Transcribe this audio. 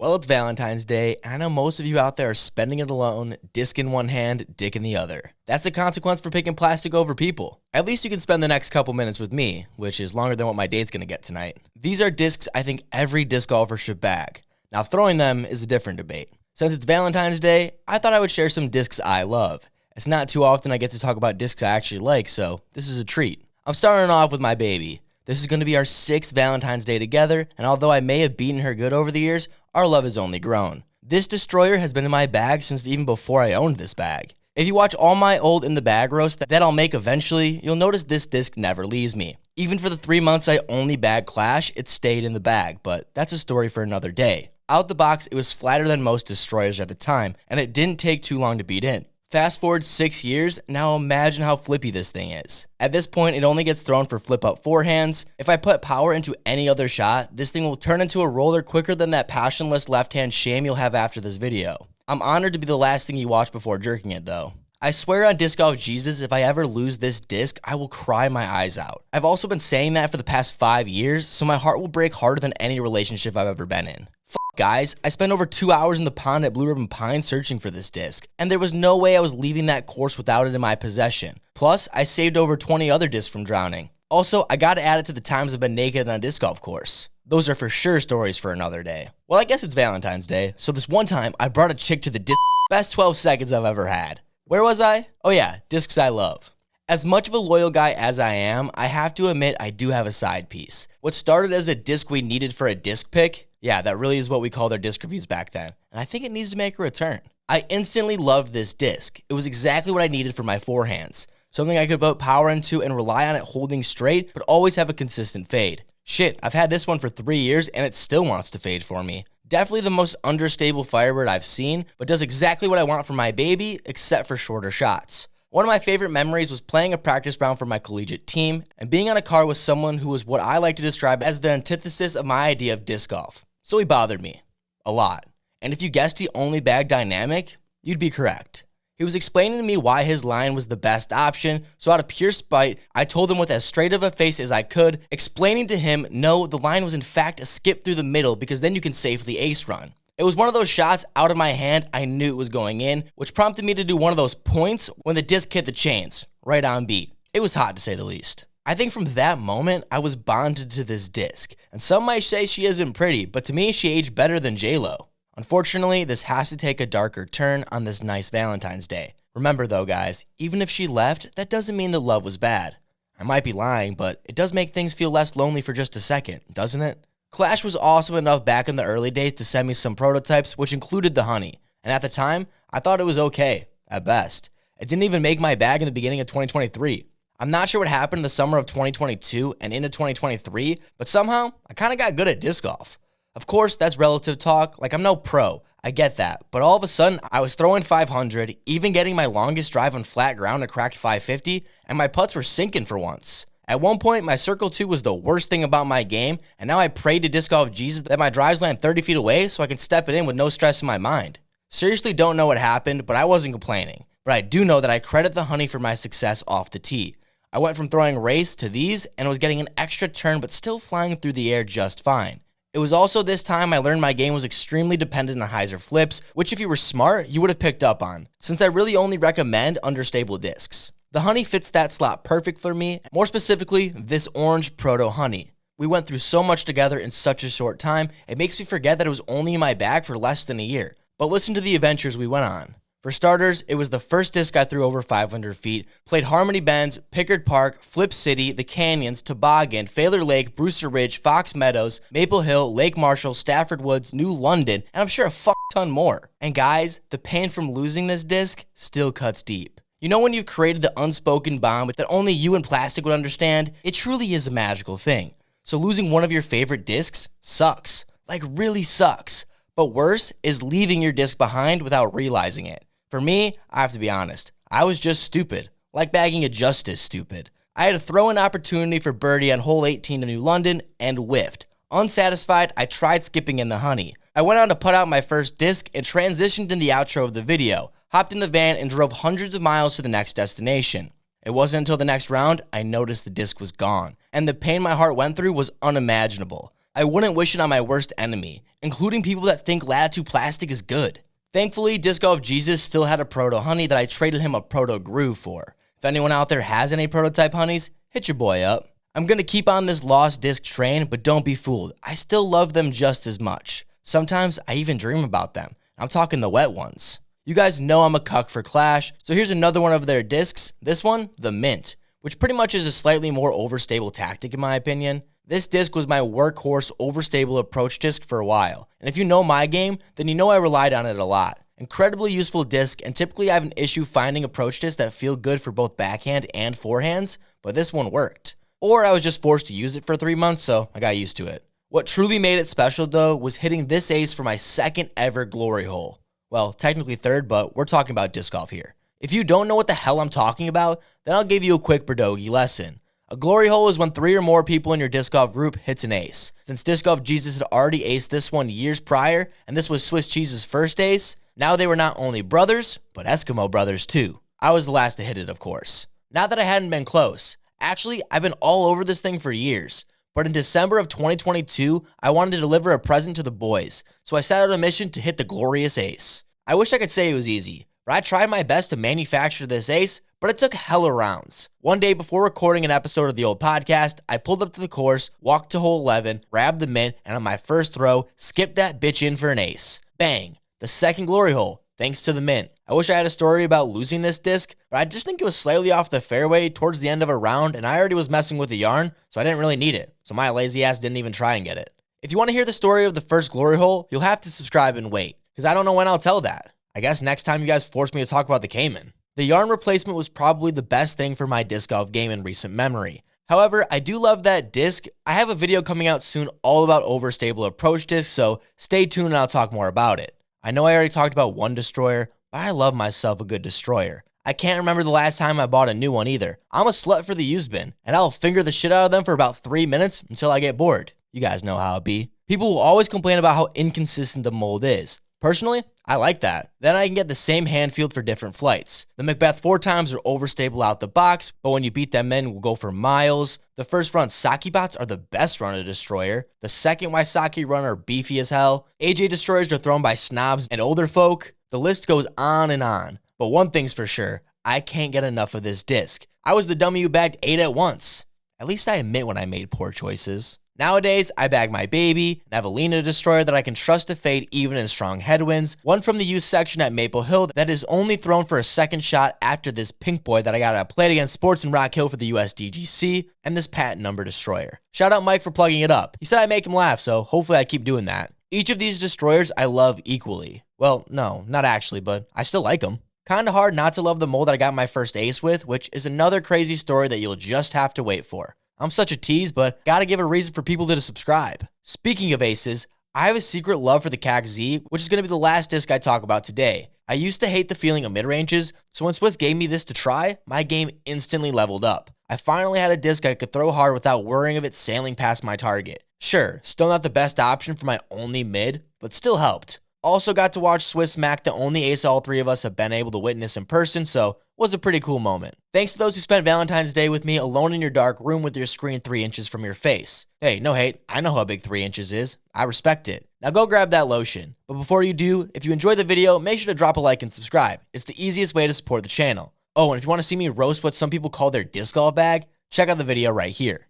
Well, it's Valentine's Day, and I know most of you out there are spending it alone, disc in one hand, dick in the other. That's a consequence for picking plastic over people. At least you can spend the next couple minutes with me, which is longer than what my date's gonna get tonight. These are discs I think every disc golfer should bag. Now, throwing them is a different debate. Since it's Valentine's Day, I thought I would share some discs I love. It's not too often I get to talk about discs I actually like, so this is a treat. I'm starting off with my baby. This is going to be our 6th Valentine's Day together, and although I may have beaten her good over the years, our love has only grown. This destroyer has been in my bag since even before I owned this bag. If you watch all my old in the bag roasts that I'll make eventually, you'll notice this disc never leaves me. Even for the 3 months I only bagged Clash, it stayed in the bag, but that's a story for another day. Out the box, it was flatter than most destroyers at the time, and it didn't take too long to beat in. Fast forward 6 years, now imagine how flippy this thing is. At this point, it only gets thrown for flip up forehands. If I put power into any other shot, this thing will turn into a roller quicker than that passionless left hand shame you'll have after this video. I'm honored to be the last thing you watch before jerking it though. I swear on Disc Golf Jesus, if I ever lose this disc, I will cry my eyes out. I've also been saying that for the past 5 years, so my heart will break harder than any relationship I've ever been in. Guys, I spent over 2 hours in the pond at Blue Ribbon Pine searching for this disc, and there was no way I was leaving that course without it in my possession. Plus, I saved over 20 other discs from drowning. Also, I gotta add it to the times I've been naked on a disc golf course. Those are for sure stories for another day. Well, I guess it's Valentine's Day, so this one time, I brought a chick to the disc. Best 12 seconds I've ever had. Where was I? Oh yeah, discs I love. As much of a loyal guy as I am, I have to admit I do have a side piece. What started as a disc we needed for a disc pick, yeah, that really is what we called our disc reviews back then, and I think it needs to make a return. I instantly loved this disc. It was exactly what I needed for my forehands. Something I could put power into and rely on it holding straight, but always have a consistent fade. Shit, I've had this one for 3 years and it still wants to fade for me. Definitely the most understable Firebird I've seen, but does exactly what I want for my baby, except for shorter shots. One of my favorite memories was playing a practice round for my collegiate team and being on a car with someone who was what I like to describe as the antithesis of my idea of disc golf. So he bothered me. A lot. And if you guessed he only bagged dynamic, you'd be correct. He was explaining to me why his line was the best option, so out of pure spite, I told him with as straight of a face as I could, explaining to him, no, the line was in fact a skip through the middle because then you can safely ace run. It was one of those shots out of my hand I knew it was going in, which prompted me to do one of those points when the disc hit the chains, right on beat. It was hot to say the least. I think from that moment, I was bonded to this disc, and some might say she isn't pretty, but to me, she aged better than J-Lo. Unfortunately, this has to take a darker turn on this nice Valentine's Day. Remember though, guys, even if she left, that doesn't mean the love was bad. I might be lying, but it does make things feel less lonely for just a second, doesn't it? Clash was awesome enough back in the early days to send me some prototypes, which included the honey, and at the time, I thought it was okay, at best. It didn't even make my bag in the beginning of 2023. I'm not sure what happened in the summer of 2022 and into 2023, but somehow, I kinda got good at disc golf. Of course, that's relative talk, like I'm no pro, I get that, but all of a sudden, I was throwing 500, even getting my longest drive on flat ground a cracked 550, and my putts were sinking for once. At one point, my Circle 2 was the worst thing about my game, and now I prayed to Disc Golf Jesus that my drives land 30 feet away so I can step it in with no stress in my mind. Seriously don't know what happened, but I wasn't complaining. But I do know that I credit the honey for my success off the tee. I went from throwing race to these, and was getting an extra turn but still flying through the air just fine. It was also this time I learned my game was extremely dependent on hyzer flips, which if you were smart, you would have picked up on, since I really only recommend understable discs. The honey fits that slot perfect for me, more specifically, this orange Proto honey. We went through so much together in such a short time, it makes me forget that it was only in my bag for less than a year. But listen to the adventures we went on. For starters, it was the first disc I threw over 500 feet, played Harmony Bends, Pickard Park, Flip City, The Canyons, Toboggan, Failure Lake, Brewster Ridge, Fox Meadows, Maple Hill, Lake Marshall, Stafford Woods, New London, and I'm sure a fuck ton more. And guys, the pain from losing this disc still cuts deep. You know when you've created the unspoken bond that only you and plastic would understand? It truly is a magical thing. So losing one of your favorite discs sucks. Like really sucks. But worse is leaving your disc behind without realizing it. For me, I have to be honest, I was just stupid. Like bagging a Justice stupid. I had a throw-in opportunity for birdie on hole 18 to New London and whiffed. Unsatisfied, I tried skipping in the honey. I went on to put out my first disc and transitioned in the outro of the video. Hopped in the van and drove hundreds of miles to the next destination. It wasn't until the next round I noticed the disc was gone, and the pain my heart went through was unimaginable. I wouldn't wish it on my worst enemy, including people that think Latitude Plastic is good. Thankfully, Disc Golf Jesus still had a Proto Honey that I traded him a Proto Groove for. If anyone out there has any prototype honeys, hit your boy up. I'm going to keep on this lost disc train, but don't be fooled. I still love them just as much. Sometimes I even dream about them. I'm talking the wet ones. You guys know I'm a cuck for Clash, so here's another one of their discs. This one, the Mint, which pretty much is a slightly more overstable tactic in my opinion. This disc was my workhorse overstable approach disc for a while, and if you know my game, then you know I relied on it a lot. Incredibly useful disc, and typically I have an issue finding approach discs that feel good for both backhand and forehands, but this one worked. Or I was just forced to use it for 3 months, so I got used to it. What truly made it special though was hitting this ace for my second ever glory hole. Well, technically third, but we're talking about disc golf here. If you don't know what the hell I'm talking about, then I'll give you a quick Berdogi lesson. A glory hole is when 3 or more people in your disc golf group hits an ace. Since Disc Golf Jesus had already aced this one years prior, and this was Swiss Cheese's first ace, now they were not only brothers, but Eskimo brothers too. I was the last to hit it, of course. Not that I hadn't been close. Actually, I've been all over this thing for years. But in December of 2022, I wanted to deliver a present to the boys, so I set out a mission to hit the glorious ace. I wish I could say it was easy, but I tried my best to manufacture this ace, but it took hella rounds. One day before recording an episode of the old podcast, I pulled up to the course, walked to hole 11, grabbed the mint, and on my first throw, skipped that bitch in for an ace. Bang! The second glory hole, thanks to the mint. I wish I had a story about losing this disc, but I just think it was slightly off the fairway towards the end of a round, and I already was messing with the yarn, so I didn't really need it. So my lazy ass didn't even try and get it. If you want to hear the story of the first glory hole, you'll have to subscribe and wait, because I don't know when I'll tell that. I guess next time you guys force me to talk about the Cayman. The yarn replacement was probably the best thing for my disc golf game in recent memory. However, I do love that disc. I have a video coming out soon all about overstable approach discs, so stay tuned and I'll talk more about it. I know I already talked about one destroyer, but I love myself a good destroyer. I can't remember the last time I bought a new one either. I'm a slut for the used bin, and I'll finger the shit out of them for about 3 minutes until I get bored. You guys know how it be. People will always complain about how inconsistent the mold is. Personally, I like that. Then I can get the same hand field for different flights. The Macbeth 4 times are overstable out the box, but when you beat them in, we'll go for miles. The first run Saki bots are the best run of Destroyer. The second Waisaki run are beefy as hell. AJ Destroyers are thrown by snobs and older folk. The list goes on and on. But one thing's for sure, I can't get enough of this disc. I was the dummy who bagged 8 at once. At least I admit when I made poor choices. Nowadays, I bag my baby, an Evelina Destroyer that I can trust to fade even in strong headwinds, one from the youth section at Maple Hill that is only thrown for a second shot after this pink boy that I got played against Sports in Rock Hill for the USDGC, and this patent number Destroyer. Shout out Mike for plugging it up. He said I make him laugh, so hopefully I keep doing that. Each of these Destroyers I love equally. Well, no, not actually, but I still like them. Kinda hard not to love the mold that I got my first ace with, which is another crazy story that you'll just have to wait for. I'm such a tease, but gotta give a reason for people to subscribe. Speaking of aces, I have a secret love for the Kaxe Z, which is going to be the last disc I talk about today. I used to hate the feeling of mid-ranges, so when Swiss gave me this to try, my game instantly leveled up. I finally had a disc I could throw hard without worrying of it sailing past my target. Sure, still not the best option for my only mid, but still helped. Also got to watch Swiss smack the only ace all 3 of us have been able to witness in person, so was a pretty cool moment. Thanks to those who spent Valentine's Day with me alone in your dark room with your screen 3 inches from your face. Hey, no hate, I know how big 3 inches is. I respect it. Now go grab that lotion. But before you do, if you enjoyed the video, make sure to drop a like and subscribe. It's the easiest way to support the channel. Oh, and if you want to see me roast what some people call their disc golf bag, check out the video right here.